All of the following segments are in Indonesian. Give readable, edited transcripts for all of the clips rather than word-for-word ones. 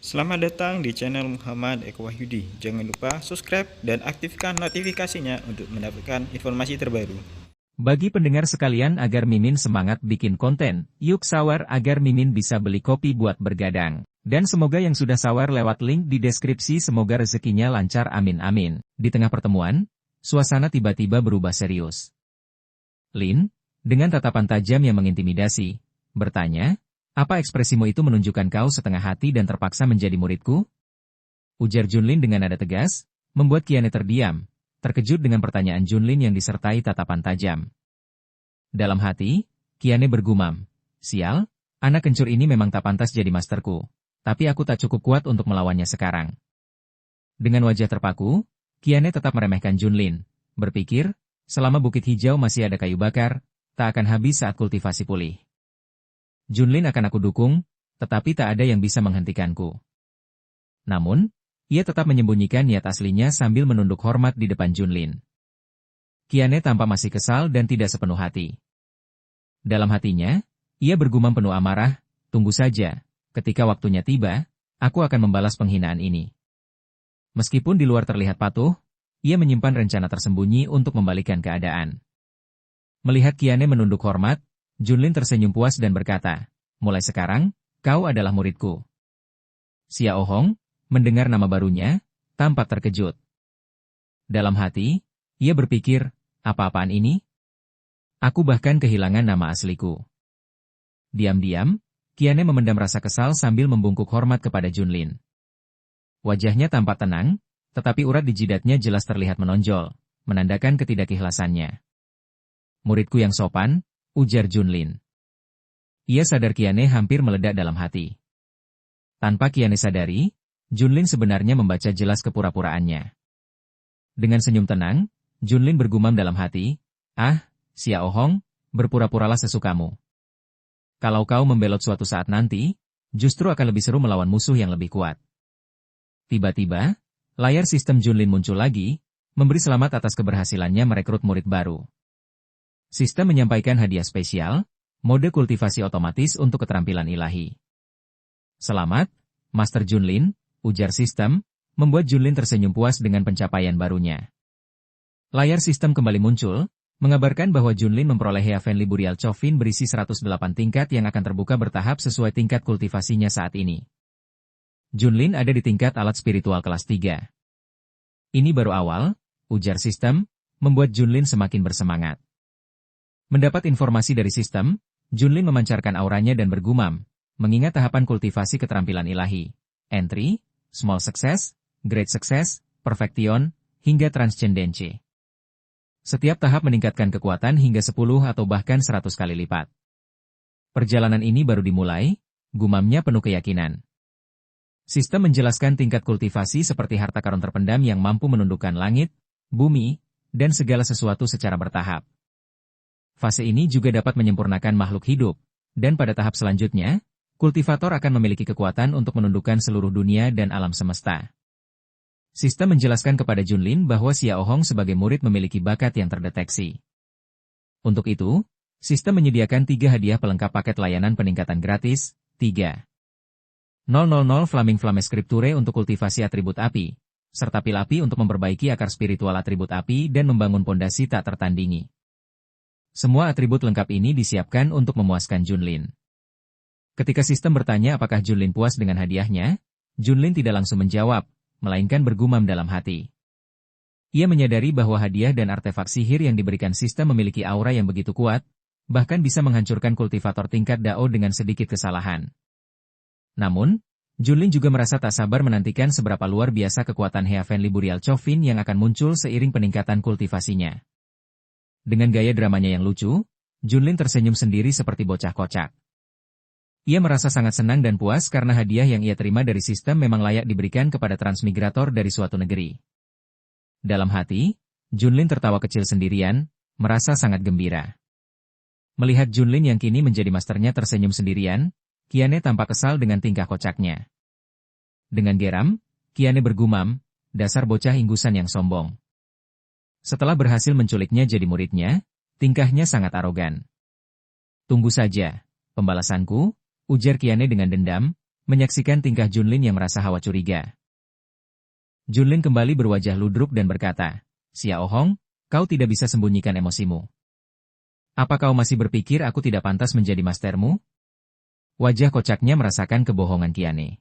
Selamat datang di channel Muhammad Eko Wahyudi. Jangan lupa subscribe dan aktifkan notifikasinya untuk mendapatkan informasi terbaru. Bagi pendengar sekalian agar Mimin semangat bikin konten, yuk sawar agar Mimin bisa beli kopi buat bergadang. Dan semoga yang sudah sawar lewat link di deskripsi semoga rezekinya lancar amin amin. Di tengah pertemuan, suasana tiba-tiba berubah serius. Lin, dengan tatapan tajam yang mengintimidasi, bertanya, apa ekspresimu itu menunjukkan kau setengah hati dan terpaksa menjadi muridku? Ujar Junlin dengan nada tegas, membuat Kiane terdiam, terkejut dengan pertanyaan Junlin yang disertai tatapan tajam. Dalam hati, Kiane bergumam, sial, anak kencur ini memang tak pantas jadi masterku. Tapi aku tak cukup kuat untuk melawannya sekarang. Dengan wajah terpaku, Kiane tetap meremehkan Junlin, berpikir, selama Bukit Hijau masih ada kayu bakar, tak akan habis saat kultivasi pulih. Junlin akan aku dukung, tetapi tak ada yang bisa menghentikanku. Namun, ia tetap menyembunyikan niat aslinya sambil menunduk hormat di depan Junlin. Kiane tampak masih kesal dan tidak sepenuh hati. Dalam hatinya, ia bergumam penuh amarah, tunggu saja. Ketika waktunya tiba, aku akan membalas penghinaan ini. Meskipun di luar terlihat patuh, ia menyimpan rencana tersembunyi untuk membalikkan keadaan. Melihat Kiane menunduk hormat, Junlin tersenyum puas dan berkata, mulai sekarang, kau adalah muridku. Xiao Hong, mendengar nama barunya, tampak terkejut. Dalam hati, ia berpikir, apa-apaan ini? Aku bahkan kehilangan nama asliku. Diam-diam, Kiane memendam rasa kesal sambil membungkuk hormat kepada Junlin. Wajahnya tampak tenang, tetapi urat di jidatnya jelas terlihat menonjol, menandakan ketidakikhlasannya. Muridku yang sopan, ujar Junlin. Ia sadar Kiane hampir meledak dalam hati. Tanpa Kiane sadari, Junlin sebenarnya membaca jelas kepura-puraannya. Dengan senyum tenang, Junlin bergumam dalam hati, Xiao Hong, berpura-puralah sesukamu. Kalau kau membelot suatu saat nanti, justru akan lebih seru melawan musuh yang lebih kuat. Tiba-tiba, layar sistem Junlin muncul lagi, memberi selamat atas keberhasilannya merekrut murid baru. Sistem menyampaikan hadiah spesial, mode kultivasi otomatis untuk keterampilan ilahi. Selamat, Master Junlin, ujar sistem, membuat Junlin tersenyum puas dengan pencapaian barunya. Layar sistem kembali muncul, mengabarkan bahwa Junlin memperoleh Heavenly Burial Chofin berisi 108 tingkat yang akan terbuka bertahap sesuai tingkat kultivasinya saat ini. Junlin ada di tingkat alat spiritual kelas 3. Ini baru awal, ujar sistem, membuat Junlin semakin bersemangat. Mendapat informasi dari sistem, Junlin memancarkan auranya dan bergumam, mengingat tahapan kultivasi keterampilan ilahi, entry, small success, great success, perfection, hingga transcendence. Setiap tahap meningkatkan kekuatan hingga 10 atau bahkan 100 kali lipat. Perjalanan ini baru dimulai, gumamnya penuh keyakinan. Sistem menjelaskan tingkat kultivasi seperti harta karun terpendam yang mampu menundukkan langit, bumi, dan segala sesuatu secara bertahap. Fase ini juga dapat menyempurnakan makhluk hidup, dan pada tahap selanjutnya, kultivator akan memiliki kekuatan untuk menundukkan seluruh dunia dan alam semesta. Sistem menjelaskan kepada Junlin bahwa Xiao Hong sebagai murid memiliki bakat yang terdeteksi. Untuk itu, sistem menyediakan 3 hadiah pelengkap paket layanan peningkatan gratis, 3. 000 Flaming Flame Scripture untuk kultivasi atribut api, serta pil api untuk memperbaiki akar spiritual atribut api dan membangun pondasi tak tertandingi. Semua atribut lengkap ini disiapkan untuk memuaskan Junlin. Ketika sistem bertanya apakah Junlin puas dengan hadiahnya, Junlin tidak langsung menjawab, melainkan bergumam dalam hati. Ia menyadari bahwa hadiah dan artefak sihir yang diberikan sistem memiliki aura yang begitu kuat, bahkan bisa menghancurkan kultivator tingkat Dao dengan sedikit kesalahan. Namun, Junlin juga merasa tak sabar menantikan seberapa luar biasa kekuatan Heavenly Burial Chofin yang akan muncul seiring peningkatan kultivasinya. Dengan gaya dramanya yang lucu, Junlin tersenyum sendiri seperti bocah kocak. Ia merasa sangat senang dan puas karena hadiah yang ia terima dari sistem memang layak diberikan kepada transmigrator dari suatu negeri. Dalam hati, Junlin tertawa kecil sendirian, merasa sangat gembira. Melihat Junlin yang kini menjadi masternya tersenyum sendirian, Kiane tampak kesal dengan tingkah kocaknya. Dengan geram, Kiane bergumam, dasar bocah inggusan yang sombong. Setelah berhasil menculiknya jadi muridnya, tingkahnya sangat arogan. Tunggu saja, pembalasanku, ujar Kiane dengan dendam, menyaksikan tingkah Junlin yang merasa hawa curiga. Junlin kembali berwajah ludruk dan berkata, "Xiao Hong, kau tidak bisa sembunyikan emosimu. Apa kau masih berpikir aku tidak pantas menjadi mastermu?" Wajah kocaknya merasakan kebohongan Qiane.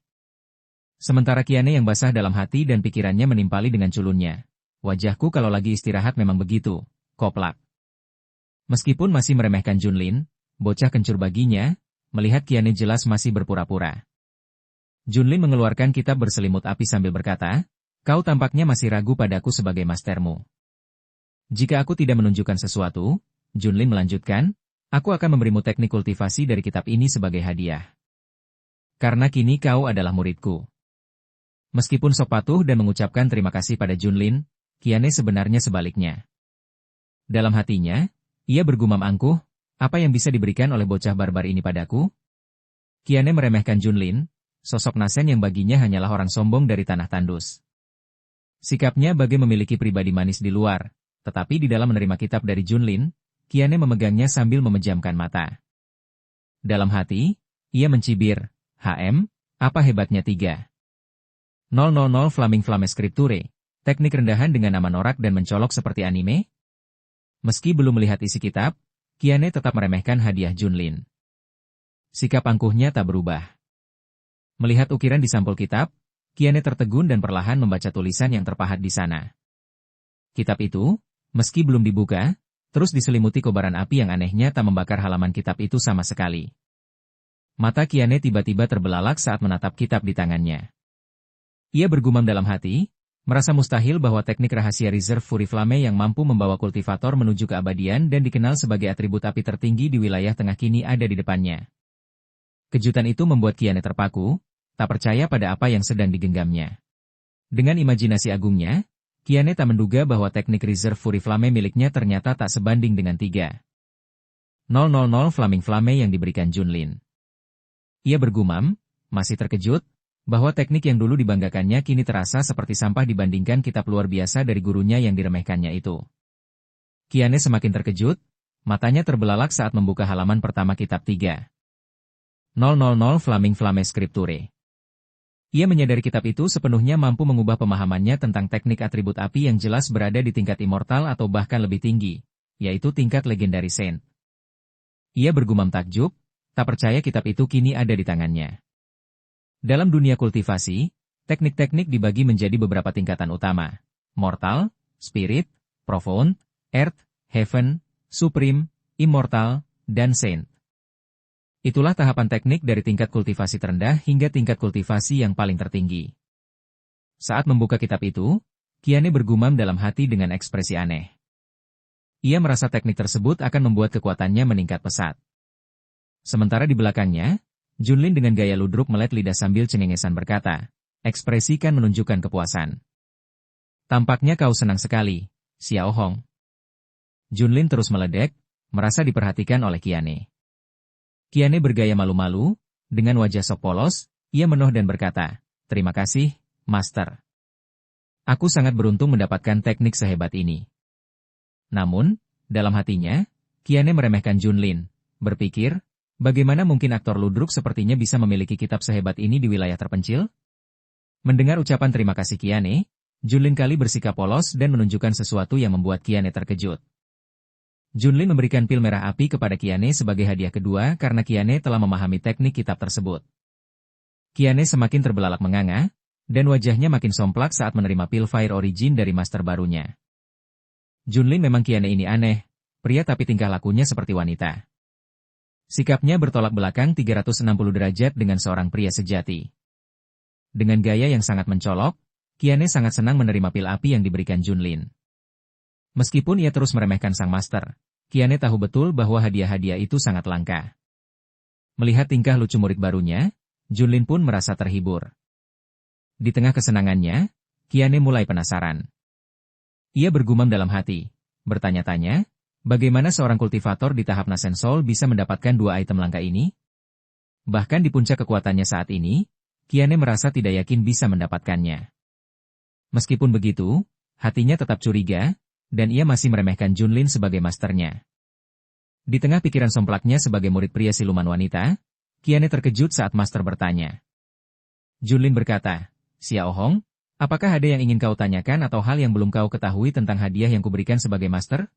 Sementara Qiane yang basah dalam hati dan pikirannya menimpali dengan culunnya. "Wajahku kalau lagi istirahat memang begitu, koplak." Meskipun masih meremehkan Junlin, bocah kencur baginya, melihat Qiane jelas masih berpura-pura. Junlin mengeluarkan kitab berselimut api sambil berkata, "Kau tampaknya masih ragu padaku sebagai mastermu. Jika aku tidak menunjukkan sesuatu," Junlin melanjutkan, "aku akan memberimu teknik kultivasi dari kitab ini sebagai hadiah. Karena kini kau adalah muridku." Meskipun sok patuh dan mengucapkan terima kasih pada Junlin, Qiane sebenarnya sebaliknya. Dalam hatinya, ia bergumam angkuh, apa yang bisa diberikan oleh bocah barbar ini padaku? Qiane meremehkan Junlin, sosok Nasen yang baginya hanyalah orang sombong dari tanah tandus. Sikapnya bagai memiliki pribadi manis di luar, tetapi di dalam menerima kitab dari Junlin, Qiane memegangnya sambil memejamkan mata. Dalam hati, ia mencibir, apa hebatnya 3.000 Flaming Flame Scripture, teknik rendahan dengan nama norak dan mencolok seperti anime? Meski belum melihat isi kitab, Qiane tetap meremehkan hadiah Junlin. Sikap angkuhnya tak berubah. Melihat ukiran di sampul kitab, Qiane tertegun dan perlahan membaca tulisan yang terpahat di sana. Kitab itu, meski belum dibuka, terus diselimuti kobaran api yang anehnya tak membakar halaman kitab itu sama sekali. Mata Qiane tiba-tiba terbelalak saat menatap kitab di tangannya. Ia bergumam dalam hati, merasa mustahil bahwa teknik rahasia Reserve Fury Flame yang mampu membawa kultivator menuju keabadian dan dikenal sebagai atribut api tertinggi di wilayah tengah kini ada di depannya. Kejutan itu membuat Qiane terpaku, tak percaya pada apa yang sedang digenggamnya. Dengan imajinasi agungnya, Qiane tak menduga bahwa teknik Reserve Fury Flame miliknya ternyata tak sebanding dengan 3.000 Flaming Flame yang diberikan Junlin. Ia bergumam, masih terkejut, bahwa teknik yang dulu dibanggakannya kini terasa seperti sampah dibandingkan kitab luar biasa dari gurunya yang diremehkannya itu. Qiane semakin terkejut, matanya terbelalak saat membuka halaman pertama kitab 3.000 Flaming Flame Scripture. Ia menyadari kitab itu sepenuhnya mampu mengubah pemahamannya tentang teknik atribut api yang jelas berada di tingkat immortal atau bahkan lebih tinggi, yaitu tingkat legendary saint. Ia bergumam takjub, tak percaya kitab itu kini ada di tangannya. Dalam dunia kultivasi, teknik-teknik dibagi menjadi beberapa tingkatan utama: mortal, spirit, profound, earth, heaven, supreme, immortal, dan saint. Itulah tahapan teknik dari tingkat kultivasi terendah hingga tingkat kultivasi yang paling tertinggi. Saat membuka kitab itu, Qiane bergumam dalam hati dengan ekspresi aneh. Ia merasa teknik tersebut akan membuat kekuatannya meningkat pesat. Sementara di belakangnya, Junlin dengan gaya ludruk melet lidah sambil cengengesan berkata, "Ekspresikan menunjukkan kepuasan. Tampaknya kau senang sekali, Xiao Hong." Junlin terus meledek, merasa diperhatikan oleh Qiane. Qiane bergaya malu-malu, dengan wajah sok polos, ia menoh dan berkata, "Terima kasih, Master. Aku sangat beruntung mendapatkan teknik sehebat ini." Namun, dalam hatinya, Qiane meremehkan Junlin, berpikir, bagaimana mungkin aktor ludruk sepertinya bisa memiliki kitab sehebat ini di wilayah terpencil? Mendengar ucapan terima kasih Qiane, Junlin kali bersikap polos dan menunjukkan sesuatu yang membuat Qiane terkejut. Junlin memberikan pil merah api kepada Qiane sebagai hadiah kedua karena Qiane telah memahami teknik kitab tersebut. Qiane semakin terbelalak menganga, dan wajahnya makin somplak saat menerima pil Fire Origin dari master barunya. Junlin memang Qiane ini aneh, pria tapi tingkah lakunya seperti wanita. Sikapnya bertolak belakang 360 derajat dengan seorang pria sejati. Dengan gaya yang sangat mencolok, Qiane sangat senang menerima pil api yang diberikan Junlin. Meskipun ia terus meremehkan sang master, Qiane tahu betul bahwa hadiah-hadiah itu sangat langka. Melihat tingkah lucu murid barunya, Junlin pun merasa terhibur. Di tengah kesenangannya, Qiane mulai penasaran. Ia bergumam dalam hati, bertanya-tanya, bagaimana seorang kultivator di tahap Nasen Soul bisa mendapatkan 2 item langka ini? Bahkan di puncak kekuatannya saat ini, Qiane merasa tidak yakin bisa mendapatkannya. Meskipun begitu, hatinya tetap curiga, dan ia masih meremehkan Junlin sebagai masternya. Di tengah pikiran somplaknya sebagai murid pria siluman wanita, Qiane terkejut saat master bertanya, Junlin berkata, "Xiao Hong, apakah ada yang ingin kau tanyakan atau hal yang belum kau ketahui tentang hadiah yang kuberikan sebagai master?"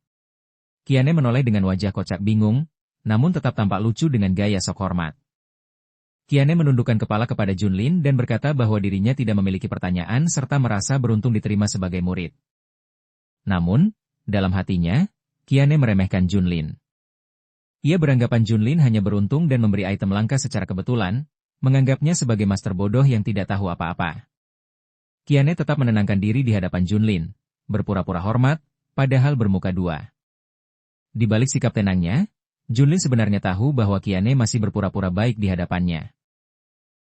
Qian'e menoleh dengan wajah kocak bingung, namun tetap tampak lucu dengan gaya sok hormat. Qian'e menundukkan kepala kepada Junlin dan berkata bahwa dirinya tidak memiliki pertanyaan serta merasa beruntung diterima sebagai murid. Namun, dalam hatinya, Qian'e meremehkan Junlin. Ia beranggapan Junlin hanya beruntung dan memberi item langka secara kebetulan, menganggapnya sebagai master bodoh yang tidak tahu apa-apa. Qian'e tetap menenangkan diri di hadapan Junlin, berpura-pura hormat, padahal bermuka dua. Di balik sikap tenangnya, Junlin sebenarnya tahu bahwa Qian'e masih berpura-pura baik di hadapannya.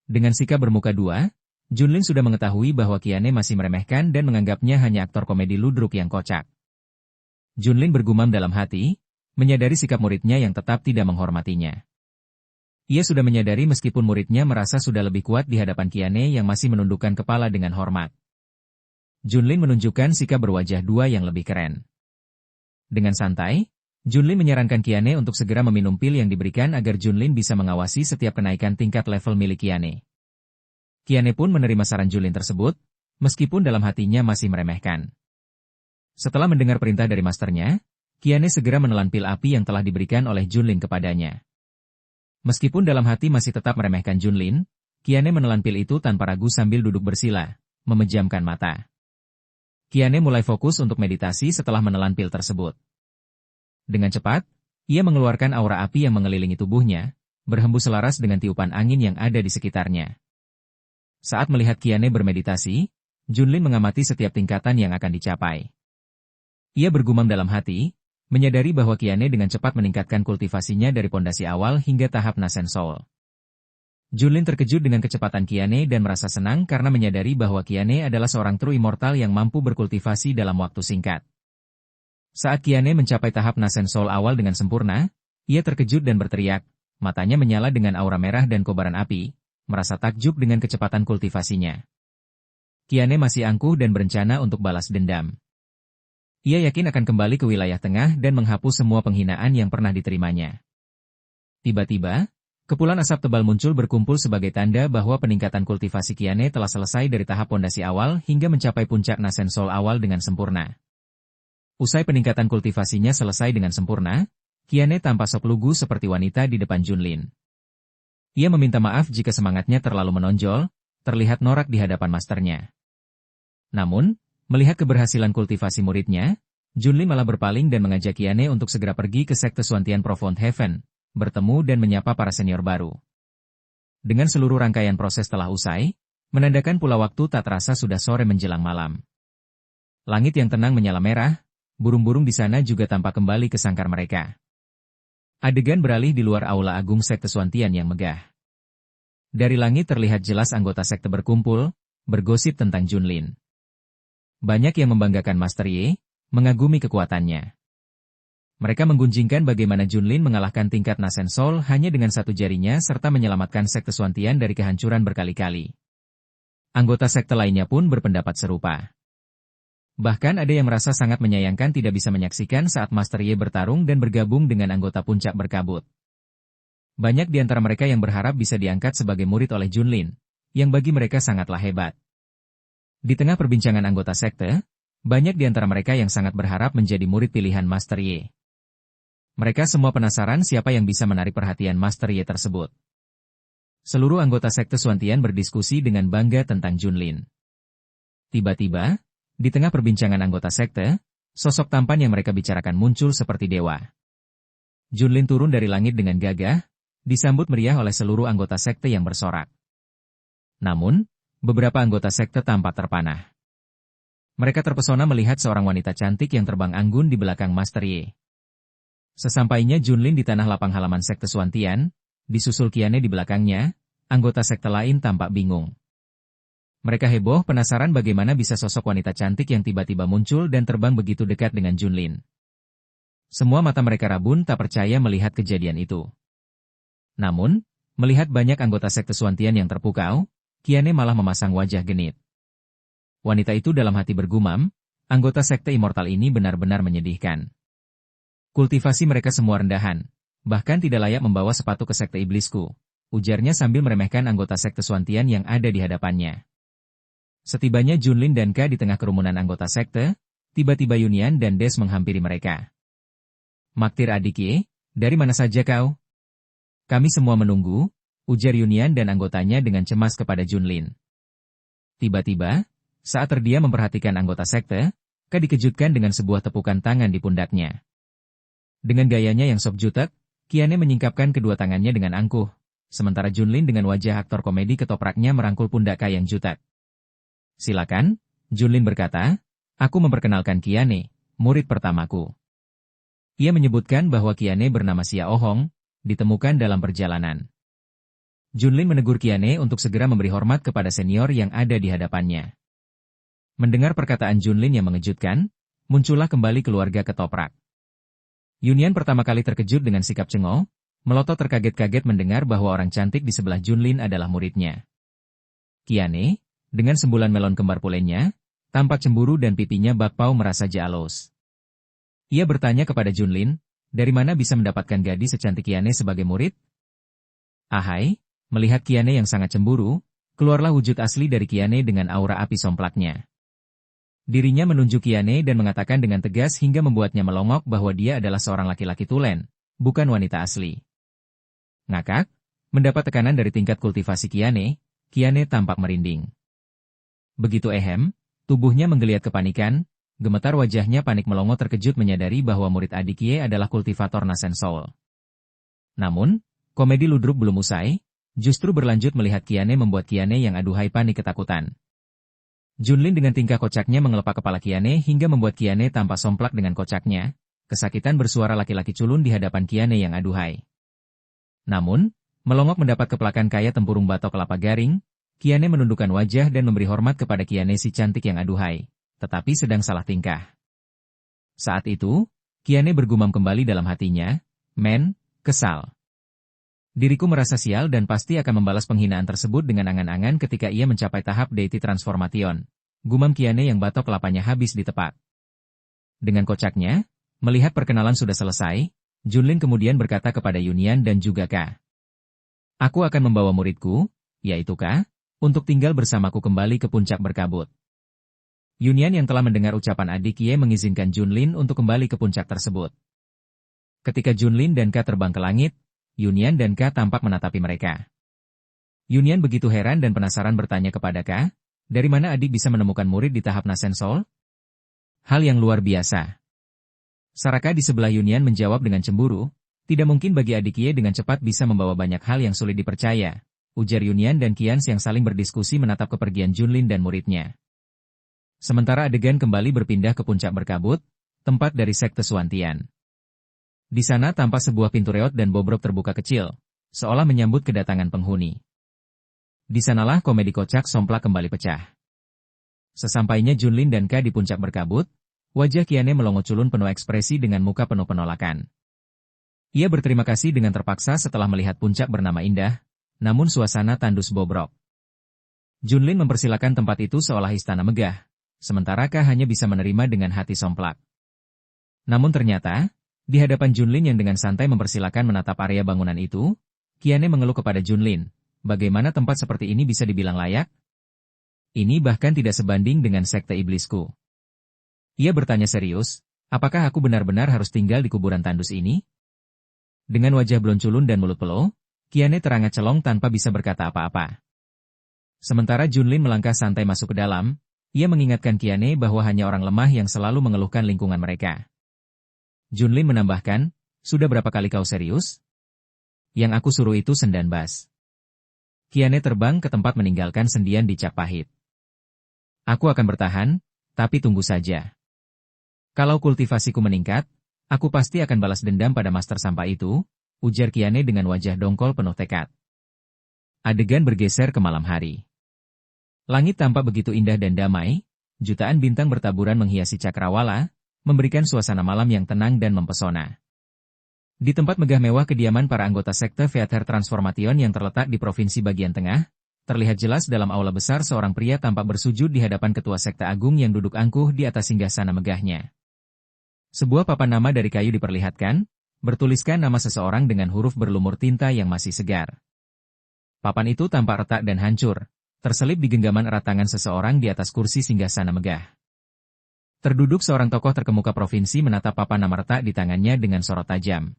Dengan sikap bermuka dua, Junlin sudah mengetahui bahwa Qian'e masih meremehkan dan menganggapnya hanya aktor komedi ludruk yang kocak. Junlin bergumam dalam hati, menyadari sikap muridnya yang tetap tidak menghormatinya. Ia sudah menyadari meskipun muridnya merasa sudah lebih kuat di hadapan Qian'e yang masih menundukkan kepala dengan hormat. Junlin menunjukkan sikap berwajah dua yang lebih keren. Dengan santai, Junlin menyarankan Qian'e untuk segera meminum pil yang diberikan agar Junlin bisa mengawasi setiap kenaikan tingkat level milik Qian'e. Qian'e pun menerima saran Junlin tersebut, meskipun dalam hatinya masih meremehkan. Setelah mendengar perintah dari masternya, Qian'e segera menelan pil api yang telah diberikan oleh Junlin kepadanya. Meskipun dalam hati masih tetap meremehkan Junlin, Qian'e menelan pil itu tanpa ragu sambil duduk bersila, memejamkan mata. Qian'e mulai fokus untuk meditasi setelah menelan pil tersebut. Dengan cepat, ia mengeluarkan aura api yang mengelilingi tubuhnya, berhembus selaras dengan tiupan angin yang ada di sekitarnya. Saat melihat Qian'e bermeditasi, Junlin mengamati setiap tingkatan yang akan dicapai. Ia bergumam dalam hati, menyadari bahwa Qian'e dengan cepat meningkatkan kultivasinya dari pondasi awal hingga tahap Nasen Soul. Junlin terkejut dengan kecepatan Qian'e dan merasa senang karena menyadari bahwa Qian'e adalah seorang true immortal yang mampu berkultivasi dalam waktu singkat. Saat Qian'e mencapai tahap Nasen Soul awal dengan sempurna, ia terkejut dan berteriak, matanya menyala dengan aura merah dan kobaran api, merasa takjub dengan kecepatan kultivasinya. Qian'e masih angkuh dan berencana untuk balas dendam. Ia yakin akan kembali ke wilayah tengah dan menghapus semua penghinaan yang pernah diterimanya. Tiba-tiba, kepulan asap tebal muncul berkumpul sebagai tanda bahwa peningkatan kultivasi Qian'e telah selesai dari tahap pondasi awal hingga mencapai puncak Nasen Soul awal dengan sempurna. Usai peningkatan kultivasinya selesai dengan sempurna, Qian'e tampak sok lugu seperti wanita di depan Junlin. Ia meminta maaf jika semangatnya terlalu menonjol, terlihat norak di hadapan masternya. Namun, melihat keberhasilan kultivasi muridnya, Junlin malah berpaling dan mengajak Qian'e untuk segera pergi ke sekte Suantian Profound Heaven, bertemu dan menyapa para senior baru. Dengan seluruh rangkaian proses telah usai, menandakan pula waktu tak terasa sudah sore menjelang malam. Langit yang tenang menyala merah, burung-burung di sana juga tampak kembali ke sangkar mereka. Adegan beralih di luar aula agung sekte Suantian yang megah. Dari langit terlihat jelas anggota sekte berkumpul, bergosip tentang Junlin. Banyak yang membanggakan Master Ye, mengagumi kekuatannya. Mereka menggunjingkan bagaimana Junlin mengalahkan tingkat Nasen Soul hanya dengan satu jarinya serta menyelamatkan sekte Suantian dari kehancuran berkali-kali. Anggota sekte lainnya pun berpendapat serupa. Bahkan ada yang merasa sangat menyayangkan tidak bisa menyaksikan saat Master Ye bertarung dan bergabung dengan anggota puncak berkabut. Banyak di antara mereka yang berharap bisa diangkat sebagai murid oleh Junlin, yang bagi mereka sangatlah hebat. Di tengah perbincangan anggota sekte, banyak di antara mereka yang sangat berharap menjadi murid pilihan Master Ye. Mereka semua penasaran siapa yang bisa menarik perhatian Master Ye tersebut. Seluruh anggota sekte Suantian berdiskusi dengan bangga tentang Junlin. Tiba-tiba, di tengah perbincangan anggota sekte, sosok tampan yang mereka bicarakan muncul seperti dewa. Junlin turun dari langit dengan gagah, disambut meriah oleh seluruh anggota sekte yang bersorak. Namun, beberapa anggota sekte tampak terpanah. Mereka terpesona melihat seorang wanita cantik yang terbang anggun di belakang Master Ye. Sesampainya Junlin di tanah lapang halaman sekte Suantian, disusul Qian'e di belakangnya, anggota sekte lain tampak bingung. Mereka heboh penasaran bagaimana bisa sosok wanita cantik yang tiba-tiba muncul dan terbang begitu dekat dengan Junlin. Semua mata mereka rabun tak percaya melihat kejadian itu. Namun, melihat banyak anggota sekte Suantian yang terpukau, Qian'e malah memasang wajah genit. Wanita itu dalam hati bergumam, anggota sekte immortal ini benar-benar menyedihkan. Kultivasi mereka semua rendahan, bahkan tidak layak membawa sepatu ke sekte iblisku. ujarnya sambil meremehkan anggota sekte Suantian yang ada di hadapannya. Setibanya Junlin dan Ka di tengah kerumunan anggota sekte, tiba-tiba Yunian dan Des menghampiri mereka. "Maktir adik Ye, dari mana saja kau?" "Kami semua menunggu," ujar Yunian dan anggotanya dengan cemas kepada Junlin. Tiba-tiba, saat terdiam memperhatikan anggota sekte, Ka dikejutkan dengan sebuah tepukan tangan di pundaknya. Dengan gayanya yang sok jutek, Kiane menyingkapkan kedua tangannya dengan angkuh, sementara Junlin dengan wajah aktor komedi ketopraknya merangkul pundak Ka yang jutek. "Silakan," Junlin berkata, "aku memperkenalkan Kiane, murid pertamaku." Ia menyebutkan bahwa Kiane bernama Xia Ohong, ditemukan dalam perjalanan. Junlin menegur Kiane untuk segera memberi hormat kepada senior yang ada di hadapannya. Mendengar perkataan Junlin yang mengejutkan, muncullah kembali keluarga ketoprak. Yunian pertama kali terkejut dengan sikap Cengho, melotot terkaget-kaget mendengar bahwa orang cantik di sebelah Junlin adalah muridnya. Kiane, dengan sembulan melon kembar pulennya, tampak cemburu dan pipinya bakpao merasa jalos. Ia bertanya kepada Junlin, dari mana bisa mendapatkan gadis secantik Kiane sebagai murid? Ahai, melihat Kiane yang sangat cemburu, keluarlah wujud asli dari Kiane dengan aura api somplaknya. Dirinya menunjuk Kiane dan mengatakan dengan tegas hingga membuatnya melongok bahwa dia adalah seorang laki-laki tulen, bukan wanita asli. Ngakak, mendapat tekanan dari tingkat kultivasi Kiane, Kiane tampak merinding. Begitu tubuhnya menggeliat kepanikan, gemetar wajahnya panik melongo terkejut menyadari bahwa murid adik Ye adalah kultivator Nasen Soul. Namun, komedi ludruk belum usai, justru berlanjut melihat Kiane membuat Kiane yang aduhai panik ketakutan. Junlin dengan tingkah kocaknya mengelepak kepala Kiane hingga membuat Kiane tampak somplak dengan kocaknya, kesakitan bersuara laki-laki culun di hadapan Kiane yang aduhai. Namun, melongok mendapat keplakan kaya tempurung batok kelapa garing, Kiane menundukkan wajah dan memberi hormat kepada Kiane si cantik yang aduhai, tetapi sedang salah tingkah. Saat itu, Kiane bergumam kembali dalam hatinya, kesal. Diriku merasa sial dan pasti akan membalas penghinaan tersebut dengan angan-angan ketika ia mencapai tahap deity transformation. Gumam Kiane yang batok kelapanya habis ditepak. Dengan kocaknya, melihat perkenalan sudah selesai, Junlin kemudian berkata kepada Yunian dan juga Ka. "Aku akan membawa muridku, yaitu Ka, untuk tinggal bersamaku kembali ke puncak berkabut." Yunian yang telah mendengar ucapan adik Ye mengizinkan Junlin untuk kembali ke puncak tersebut. Ketika Junlin dan Ka terbang ke langit, Yunian dan Ka tampak menatapi mereka. Yunian begitu heran dan penasaran bertanya kepada Ka, dari mana adik bisa menemukan murid di tahap Nasen Soul? Hal yang luar biasa. Saraka di sebelah Yunian menjawab dengan cemburu, tidak mungkin bagi adik Ye dengan cepat bisa membawa banyak hal yang sulit dipercaya, ujar Yunian dan Qians yang saling berdiskusi menatap kepergian Junlin dan muridnya. Sementara adegan kembali berpindah ke puncak berkabut, tempat dari sekte Suantian. Di sana tampak sebuah pintu reot dan bobrok terbuka kecil, seolah menyambut kedatangan penghuni. Di sanalah komedi kocak somplak kembali pecah. Sesampainya Junlin dan Ka di puncak berkabut, wajah Kiane melongo culun penuh ekspresi dengan muka penuh penolakan. Ia berterima kasih dengan terpaksa setelah melihat puncak bernama indah, namun suasana tandus bobrok. Junlin mempersilakan tempat itu seolah istana megah, sementara Ka hanya bisa menerima dengan hati somplak. Namun ternyata, di hadapan Junlin yang dengan santai mempersilakan menatap area bangunan itu, Kiane mengeluh kepada Junlin, bagaimana tempat seperti ini bisa dibilang layak? Ini bahkan tidak sebanding dengan sekte iblisku. Ia bertanya serius, apakah aku benar-benar harus tinggal di kuburan tandus ini? Dengan wajah blon culun dan mulut pelo, Kiane terangat celong tanpa bisa berkata apa-apa. Sementara Junlin melangkah santai masuk ke dalam, ia mengingatkan Kiane bahwa hanya orang lemah yang selalu mengeluhkan lingkungan mereka. Junlin menambahkan, sudah berapa kali kau serius? Yang aku suruh itu sendan bas. Kiane terbang ke tempat meninggalkan sendian di Cap Pahit. Aku akan bertahan, tapi tunggu saja. Kalau kultivasiku meningkat, aku pasti akan balas dendam pada master sampah itu, ujar Kiane dengan wajah dongkol penuh tekad. Adegan bergeser ke malam hari. Langit tampak begitu indah dan damai, jutaan bintang bertaburan menghiasi cakrawala, memberikan suasana malam yang tenang dan mempesona. Di tempat megah mewah kediaman para anggota sekte Feather Transformation yang terletak di provinsi bagian tengah, terlihat jelas dalam aula besar seorang pria tampak bersujud di hadapan ketua sekte agung yang duduk angkuh di atas singgasana megahnya. Sebuah papan nama dari kayu diperlihatkan, bertuliskan nama seseorang dengan huruf berlumur tinta yang masih segar. Papan itu tampak retak dan hancur, terselip di genggaman erat tangan seseorang di atas kursi singgasana megah. Terduduk seorang tokoh terkemuka provinsi menatap papan nama retak di tangannya dengan sorot tajam.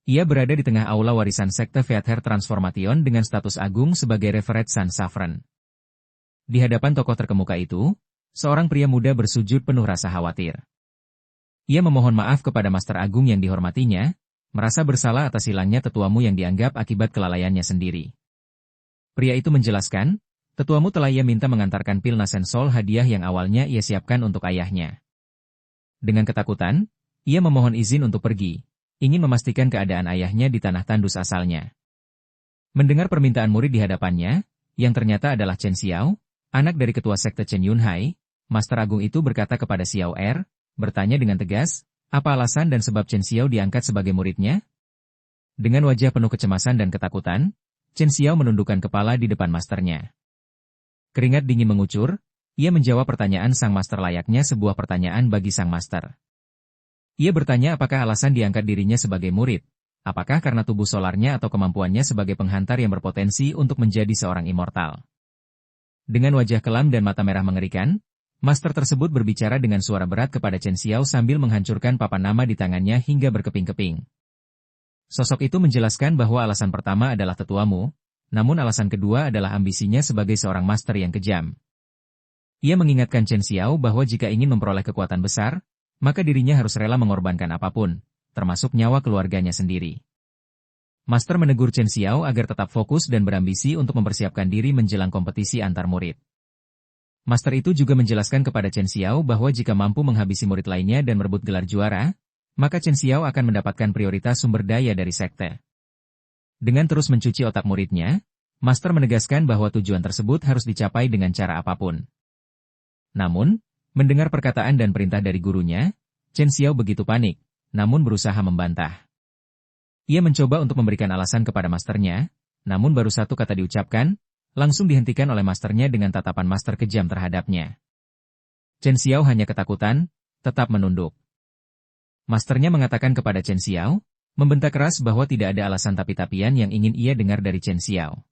Ia berada di tengah aula warisan sekte Feather Transformation dengan status agung sebagai Revered San Safran. Di hadapan tokoh terkemuka itu, seorang pria muda bersujud penuh rasa khawatir. Ia memohon maaf kepada Master Agung yang dihormatinya, merasa bersalah atas hilangnya tetuamu yang dianggap akibat kelalaiannya sendiri. Pria itu menjelaskan, tetuamu telah ia minta mengantarkan pil Nasensol hadiah yang awalnya ia siapkan untuk ayahnya. Dengan ketakutan, ia memohon izin untuk pergi, ingin memastikan keadaan ayahnya di tanah tandus asalnya. Mendengar permintaan murid di hadapannya, yang ternyata adalah Chen Xiao, anak dari ketua sekte Chen Yunhai, Master Agung itu berkata kepada Xiao Er, bertanya dengan tegas, apa alasan dan sebab Chen Xiao diangkat sebagai muridnya? Dengan wajah penuh kecemasan dan ketakutan, Chen Xiao menundukkan kepala di depan masternya. Keringat dingin mengucur, ia menjawab pertanyaan sang master layaknya sebuah pertanyaan bagi sang master. Ia bertanya apakah alasan diangkat dirinya sebagai murid, apakah karena tubuh solarnya atau kemampuannya sebagai penghantar yang berpotensi untuk menjadi seorang immortal. Dengan wajah kelam dan mata merah mengerikan, master tersebut berbicara dengan suara berat kepada Chen Xiao sambil menghancurkan papan nama di tangannya hingga berkeping-keping. Sosok itu menjelaskan bahwa alasan pertama adalah tetuamu, namun alasan kedua adalah ambisinya sebagai seorang master yang kejam. Ia mengingatkan Chen Xiao bahwa jika ingin memperoleh kekuatan besar, maka dirinya harus rela mengorbankan apapun, termasuk nyawa keluarganya sendiri. Master menegur Chen Xiao agar tetap fokus dan berambisi untuk mempersiapkan diri menjelang kompetisi antar murid. Master itu juga menjelaskan kepada Chen Xiao bahwa jika mampu menghabisi murid lainnya dan merebut gelar juara, maka Chen Xiao akan mendapatkan prioritas sumber daya dari sekte. Dengan terus mencuci otak muridnya, Master menegaskan bahwa tujuan tersebut harus dicapai dengan cara apapun. Namun, mendengar perkataan dan perintah dari gurunya, Chen Xiao begitu panik, namun berusaha membantah. Ia mencoba untuk memberikan alasan kepada masternya, namun baru satu kata diucapkan, langsung dihentikan oleh masternya dengan tatapan master kejam terhadapnya. Chen Xiao hanya ketakutan, tetap menunduk. Masternya mengatakan kepada Chen Xiao, membentak keras bahwa tidak ada alasan tapi-tapian yang ingin ia dengar dari Chen Xiao.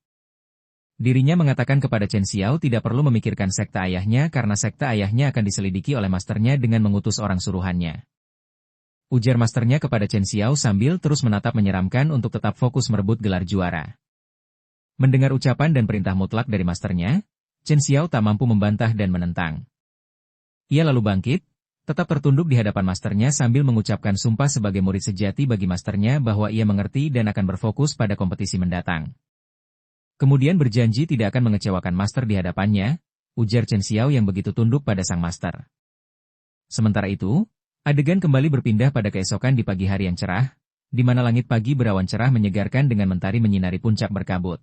Dirinya mengatakan kepada Chen Xiao tidak perlu memikirkan sekte ayahnya karena sekte ayahnya akan diselidiki oleh masternya dengan mengutus orang suruhannya. Ujar masternya kepada Chen Xiao sambil terus menatap menyeramkan untuk tetap fokus merebut gelar juara. Mendengar ucapan dan perintah mutlak dari masternya, Chen Xiao tak mampu membantah dan menentang. Ia lalu bangkit, tetap tertunduk di hadapan masternya sambil mengucapkan sumpah sebagai murid sejati bagi masternya bahwa ia mengerti dan akan berfokus pada kompetisi mendatang. Kemudian berjanji tidak akan mengecewakan master di hadapannya, ujar Chen Xiao yang begitu tunduk pada sang master. Sementara itu, adegan kembali berpindah pada keesokan di pagi hari yang cerah, di mana langit pagi berawan cerah menyegarkan dengan mentari menyinari puncak berkabut.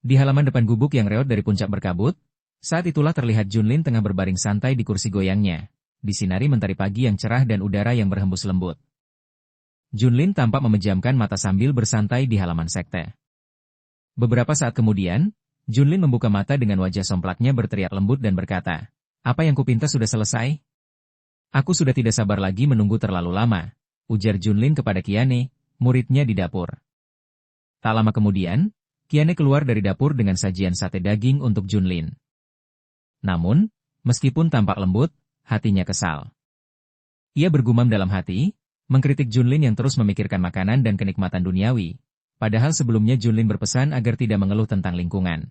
Di halaman depan gubuk yang reot dari puncak berkabut, saat itulah terlihat Junlin tengah berbaring santai di kursi goyangnya, disinari mentari pagi yang cerah dan udara yang berhembus lembut. Junlin tampak memejamkan mata sambil bersantai di halaman sekte. Beberapa saat kemudian, Junlin membuka mata dengan wajah somplaknya berteriak lembut dan berkata, "Apa yang kupinta sudah selesai? Aku sudah tidak sabar lagi menunggu terlalu lama," ujar Junlin kepada Qiane, muridnya di dapur. Tak lama kemudian, Qiane keluar dari dapur dengan sajian sate daging untuk Junlin. Namun, meskipun tampak lembut, hatinya kesal. Ia bergumam dalam hati, mengkritik Junlin yang terus memikirkan makanan dan kenikmatan duniawi, padahal sebelumnya Junlin berpesan agar tidak mengeluh tentang lingkungan.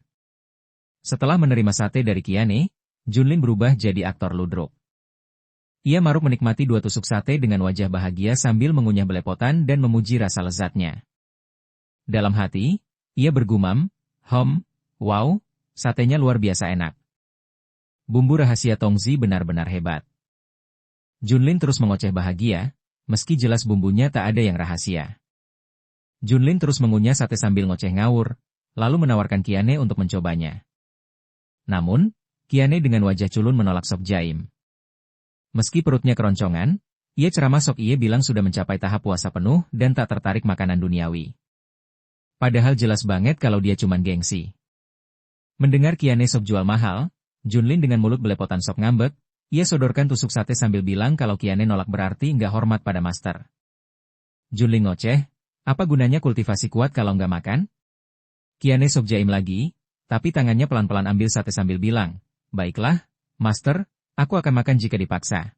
Setelah menerima sate dari Qiane, Junlin berubah jadi aktor ludruk. Ia maruk menikmati 2 tusuk sate dengan wajah bahagia sambil mengunyah belepotan dan memuji rasa lezatnya. Dalam hati, ia bergumam, wow, satenya luar biasa enak. Bumbu rahasia Tongzi benar-benar hebat." Junlin terus mengoceh bahagia, meski jelas bumbunya tak ada yang rahasia. Junlin terus mengunyah sate sambil ngoceh ngawur, lalu menawarkan Qiane untuk mencobanya. Namun, Qiane dengan wajah culun menolak Sok Jaim. Meski perutnya keroncongan, ia ceramah Sok Ie bilang sudah mencapai tahap puasa penuh dan tak tertarik makanan duniawi. Padahal jelas banget kalau dia cuman gengsi. Mendengar Qiane Sok jual mahal, Junlin dengan mulut belepotan sok ngambek, ia sodorkan tusuk sate sambil bilang kalau Qiane nolak berarti nggak hormat pada master. Junlin ngoceh, apa gunanya kultivasi kuat kalau nggak makan? Kiane sok jaim lagi, tapi tangannya pelan-pelan ambil sate sambil bilang, "Baiklah, Master, aku akan makan jika dipaksa."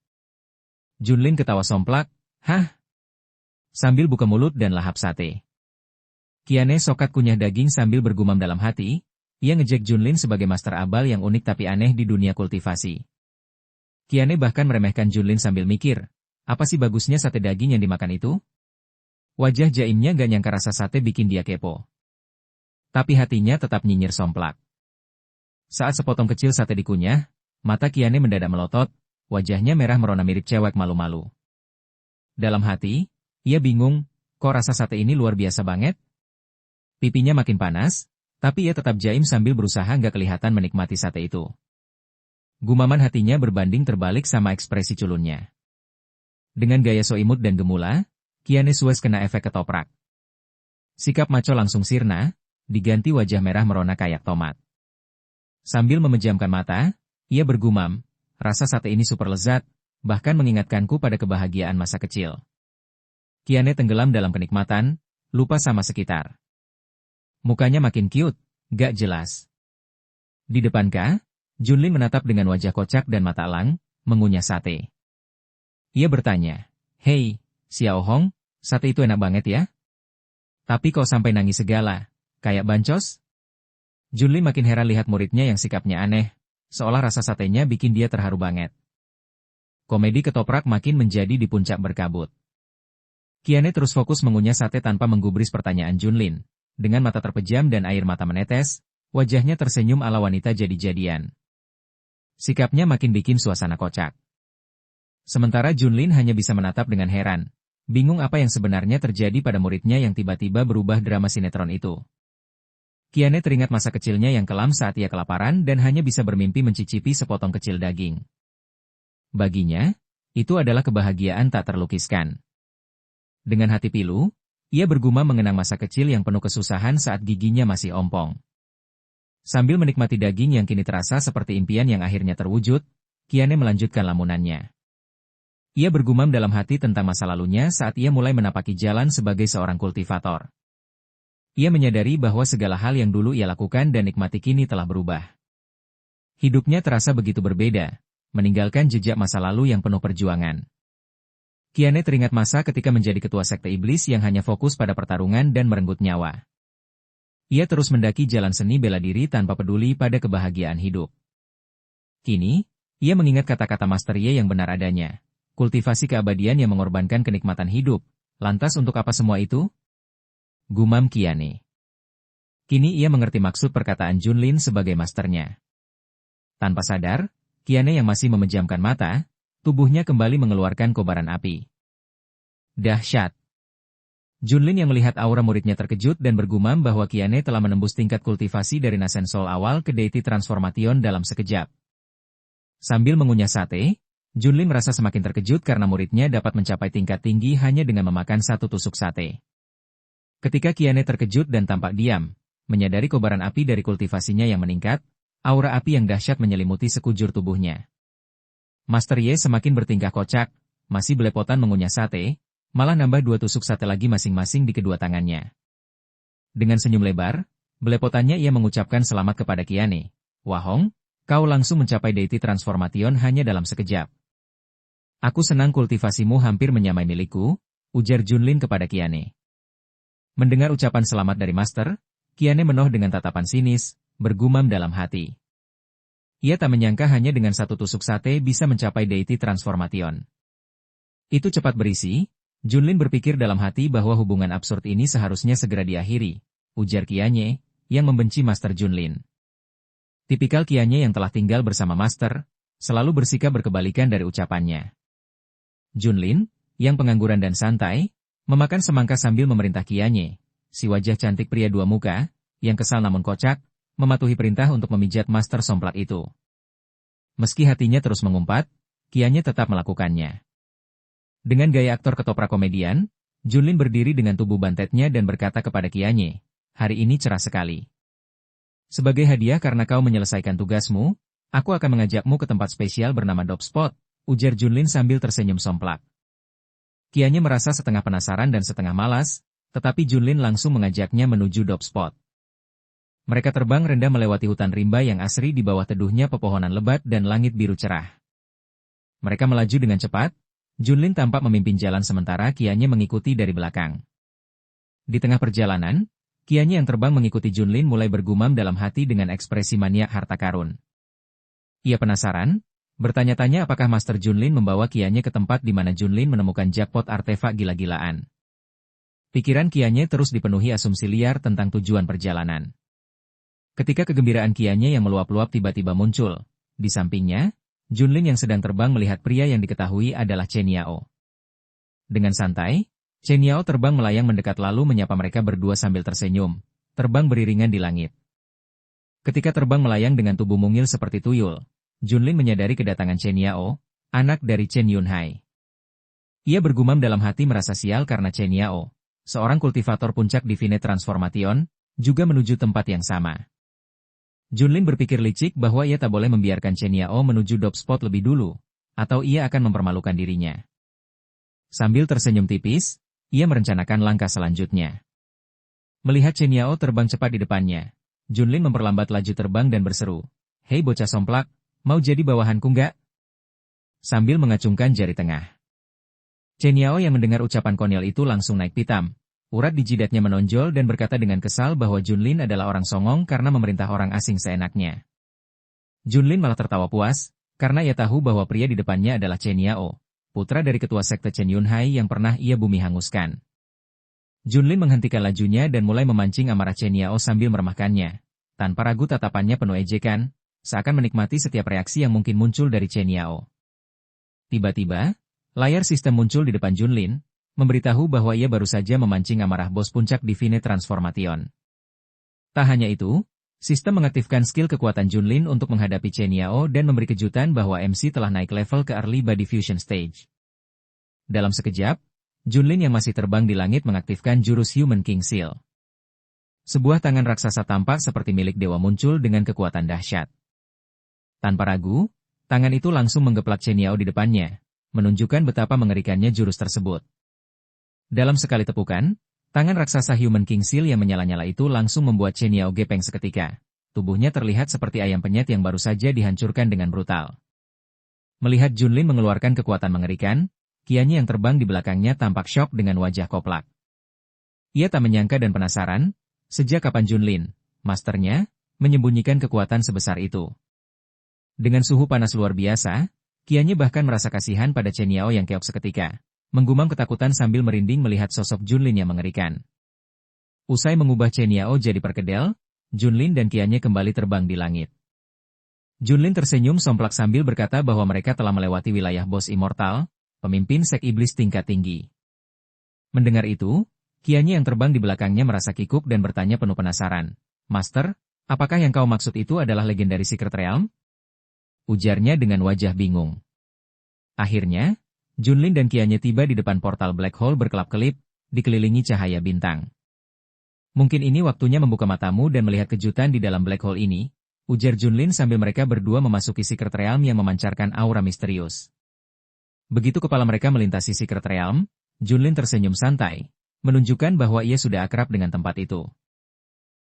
Junlin ketawa somplak, "Hah?" Sambil buka mulut dan lahap sate. Kiane sokat kunyah daging sambil bergumam dalam hati, ia ngejek Junlin sebagai master abal yang unik tapi aneh di dunia kultivasi. Kiane bahkan meremehkan Junlin sambil mikir, apa sih bagusnya sate daging yang dimakan itu? Wajah jaimnya gak nyangka rasa sate bikin dia kepo. Tapi hatinya tetap nyinyir somplak. Saat sepotong kecil sate dikunyah, mata Kiane mendadak melotot, wajahnya merah merona mirip cewek malu-malu. Dalam hati, ia bingung, kok rasa sate ini luar biasa banget? Pipinya makin panas, tapi ia tetap jaim sambil berusaha nggak kelihatan menikmati sate itu. Gumaman hatinya berbanding terbalik sama ekspresi culunnya. Dengan gaya so imut dan gemula, Kiane Suez kena efek ketoprak. Sikap maco langsung sirna, diganti wajah merah merona kayak tomat. Sambil memejamkan mata, ia bergumam, rasa sate ini super lezat, bahkan mengingatkanku pada kebahagiaan masa kecil. Kiane tenggelam dalam kenikmatan, lupa sama sekitar. Mukanya makin cute, gak jelas. Di depan Ka, Junlin menatap dengan wajah kocak dan mata elang, mengunyah sate. Ia bertanya, "Hei, Xiao Hong, sate itu enak banget ya? Tapi kok sampai nangis segala? Kayak bancos?" Junlin makin heran lihat muridnya yang sikapnya aneh, seolah rasa satenya bikin dia terharu banget. Komedi ketoprak makin menjadi di puncak berkabut. Kiane terus fokus mengunyah sate tanpa menggubris pertanyaan Junlin. Dengan mata terpejam dan air mata menetes, wajahnya tersenyum ala wanita jadi-jadian. Sikapnya makin bikin suasana kocak. Sementara Junlin hanya bisa menatap dengan heran, bingung apa yang sebenarnya terjadi pada muridnya yang tiba-tiba berubah drama sinetron itu. Kiane teringat masa kecilnya yang kelam saat ia kelaparan dan hanya bisa bermimpi mencicipi sepotong kecil daging. Baginya, itu adalah kebahagiaan tak terlukiskan. Dengan hati pilu, ia bergumam mengenang masa kecil yang penuh kesusahan saat giginya masih ompong. Sambil menikmati daging yang kini terasa seperti impian yang akhirnya terwujud, Kiane melanjutkan lamunannya. Ia bergumam dalam hati tentang masa lalunya saat ia mulai menapaki jalan sebagai seorang kultivator. Ia menyadari bahwa segala hal yang dulu ia lakukan dan nikmati kini telah berubah. Hidupnya terasa begitu berbeda, meninggalkan jejak masa lalu yang penuh perjuangan. Kiane teringat masa ketika menjadi ketua sekte iblis yang hanya fokus pada pertarungan dan merenggut nyawa. Ia terus mendaki jalan seni bela diri tanpa peduli pada kebahagiaan hidup. Kini, ia mengingat kata-kata Master Ye yang benar adanya. Kultivasi keabadian yang mengorbankan kenikmatan hidup. Lantas untuk apa semua itu? Gumam Kiane. Kini ia mengerti maksud perkataan Junlin sebagai masternya. Tanpa sadar, Kiane yang masih memejamkan mata, tubuhnya kembali mengeluarkan kobaran api. Dahsyat! Junlin yang melihat aura muridnya terkejut dan bergumam bahwa Kiane telah menembus tingkat kultivasi dari Nasen Soul awal ke Deity Transformation dalam sekejap. Sambil mengunyah sate, Junlin merasa semakin terkejut karena muridnya dapat mencapai tingkat tinggi hanya dengan memakan satu tusuk sate. Ketika Kiane terkejut dan tampak diam, menyadari kobaran api dari kultivasinya yang meningkat, aura api yang dahsyat menyelimuti sekujur tubuhnya. Master Ye semakin bertingkah kocak, masih belepotan mengunyah sate, malah nambah 2 tusuk sate lagi masing-masing di kedua tangannya. Dengan senyum lebar, belepotannya ia mengucapkan selamat kepada Kiane. "Wahong, kau langsung mencapai Deity Transformation hanya dalam sekejap. Aku senang kultivasimu hampir menyamai milikku," ujar Junlin kepada Kiane. Mendengar ucapan selamat dari Master, Kiane menoh dengan tatapan sinis, bergumam dalam hati. Ia tak menyangka hanya dengan 1 tusuk sate bisa mencapai Deity Transformation. Itu cepat berisi, Junlin berpikir dalam hati bahwa hubungan absurd ini seharusnya segera diakhiri, ujar Kiane, yang membenci Master Junlin. Tipikal Kiane yang telah tinggal bersama Master, selalu bersikap berkebalikan dari ucapannya. Junlin, yang pengangguran dan santai, memakan semangka sambil memerintah Kiane, si wajah cantik pria 2 muka, yang kesal namun kocak, mematuhi perintah untuk memijat Master somplak itu. Meski hatinya terus mengumpat, Kiane tetap melakukannya. Dengan gaya aktor ketoprak komedian, Junlin berdiri dengan tubuh bantetnya dan berkata kepada Kiane, "Hari ini cerah sekali. Sebagai hadiah karena kau menyelesaikan tugasmu, aku akan mengajakmu ke tempat spesial bernama Dop Spot," ujar Junlin sambil tersenyum somplak. Kiane merasa setengah penasaran dan setengah malas, tetapi Junlin langsung mengajaknya menuju Dop Spot. Mereka terbang rendah melewati hutan rimba yang asri di bawah teduhnya pepohonan lebat dan langit biru cerah. Mereka melaju dengan cepat. Junlin tampak memimpin jalan sementara Qianye mengikuti dari belakang. Di tengah perjalanan, Qianye yang terbang mengikuti Junlin mulai bergumam dalam hati dengan ekspresi maniak harta karun. Ia penasaran, bertanya-tanya apakah Master Junlin membawa Qianye ke tempat di mana Junlin menemukan jackpot artefak gila-gilaan. Pikiran Qianye terus dipenuhi asumsi liar tentang tujuan perjalanan. Ketika kegembiraan Qianye yang meluap-luap tiba-tiba muncul, di sampingnya, Junlin yang sedang terbang melihat pria yang diketahui adalah Chen Yao. Dengan santai, Chen Yao terbang melayang mendekat lalu menyapa mereka berdua sambil tersenyum, terbang beriringan di langit. Ketika terbang melayang dengan tubuh mungil seperti tuyul, Junlin menyadari kedatangan Chen Yao, anak dari Chen Yunhai. Ia bergumam dalam hati merasa sial karena Chen Yao, seorang kultivator puncak Divine Transformation, juga menuju tempat yang sama. Junlin berpikir licik bahwa ia tak boleh membiarkan Chen Yao menuju drop spot lebih dulu, atau ia akan mempermalukan dirinya. Sambil tersenyum tipis, ia merencanakan langkah selanjutnya. Melihat Chen Yao terbang cepat di depannya, Junlin memperlambat laju terbang dan berseru, "Hei bocah somplak, mau jadi bawahanku nggak?" Sambil mengacungkan jari tengah. Chen Yao yang mendengar ucapan konyol itu langsung naik pitam. Urat di jidatnya menonjol dan berkata dengan kesal bahwa Junlin adalah orang songong karena memerintah orang asing seenaknya. Junlin malah tertawa puas, karena ia tahu bahwa pria di depannya adalah Chen Yao, putra dari ketua sekte Chen Yunhai yang pernah ia bumi hanguskan. Junlin menghentikan lajunya dan mulai memancing amarah Chen Yao sambil meremahkannya. Tanpa ragu tatapannya penuh ejekan, seakan menikmati setiap reaksi yang mungkin muncul dari Chen Yao. Tiba-tiba, layar sistem muncul di depan Junlin, memberitahu bahwa ia baru saja memancing amarah bos puncak Divine Transformation. Tak hanya itu, sistem mengaktifkan skill kekuatan Junlin untuk menghadapi Chen Yao dan memberi kejutan bahwa MC telah naik level ke Early Body Fusion Stage. Dalam sekejap, Junlin yang masih terbang di langit mengaktifkan jurus Human King Seal. Sebuah tangan raksasa tampak seperti milik dewa muncul dengan kekuatan dahsyat. Tanpa ragu, tangan itu langsung menggeplak Chen Yao di depannya, menunjukkan betapa mengerikannya jurus tersebut. Dalam sekali tepukan, tangan raksasa Human King Seal yang menyala-nyala itu langsung membuat Chen Yao gepeng seketika. Tubuhnya terlihat seperti ayam penyet yang baru saja dihancurkan dengan brutal. Melihat Junlin mengeluarkan kekuatan mengerikan, Qianye yang terbang di belakangnya tampak syok dengan wajah koplak. Ia tak menyangka dan penasaran, sejak kapan Junlin, masternya, menyembunyikan kekuatan sebesar itu. Dengan suhu panas luar biasa, Qianye bahkan merasa kasihan pada Chen Yao yang keok seketika. Menggumam ketakutan sambil merinding melihat sosok Junlin yang mengerikan. Usai mengubah Chen Yao jadi perkedel, Junlin dan Qianye kembali terbang di langit. Junlin tersenyum somplak sambil berkata bahwa mereka telah melewati wilayah bos immortal, pemimpin sek iblis tingkat tinggi. Mendengar itu, Qianye yang terbang di belakangnya merasa kikuk dan bertanya penuh penasaran. "Master, apakah yang kau maksud itu adalah legendary Secret Realm?" Ujarnya dengan wajah bingung. Akhirnya, Junlin dan Qianye tiba di depan portal black hole berkelap-kelip, dikelilingi cahaya bintang. "Mungkin ini waktunya membuka matamu dan melihat kejutan di dalam black hole ini," ujar Junlin sambil mereka berdua memasuki Secret Realm yang memancarkan aura misterius. Begitu kepala mereka melintasi Secret Realm, Junlin tersenyum santai, menunjukkan bahwa ia sudah akrab dengan tempat itu.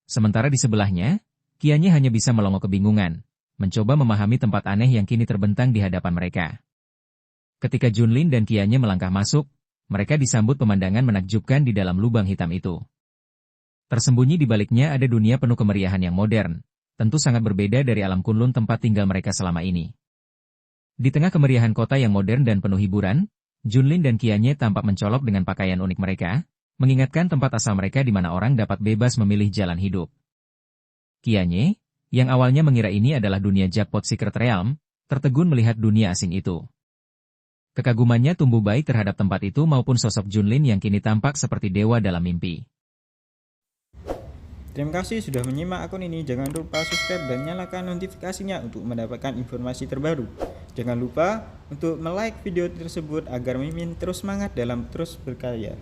Sementara di sebelahnya, Qianye hanya bisa melongo kebingungan, mencoba memahami tempat aneh yang kini terbentang di hadapan mereka. Ketika Junlin dan Qianye melangkah masuk, mereka disambut pemandangan menakjubkan di dalam lubang hitam itu. Tersembunyi di baliknya ada dunia penuh kemeriahan yang modern, tentu sangat berbeda dari alam Kunlun tempat tinggal mereka selama ini. Di tengah kemeriahan kota yang modern dan penuh hiburan, Junlin dan Qianye tampak mencolok dengan pakaian unik mereka, mengingatkan tempat asal mereka di mana orang dapat bebas memilih jalan hidup. Qianye, yang awalnya mengira ini adalah dunia jackpot Secret Realm, tertegun melihat dunia asing itu. Kekagumannya tumbuh baik terhadap tempat itu maupun sosok Junlin yang kini tampak seperti dewa dalam mimpi. Terima kasih sudah menyimak akun ini. Jangan lupa subscribe dan nyalakan notifikasinya untuk mendapatkan informasi terbaru. Jangan lupa untuk like video tersebut agar Mimin terus semangat dalam terus berkarya.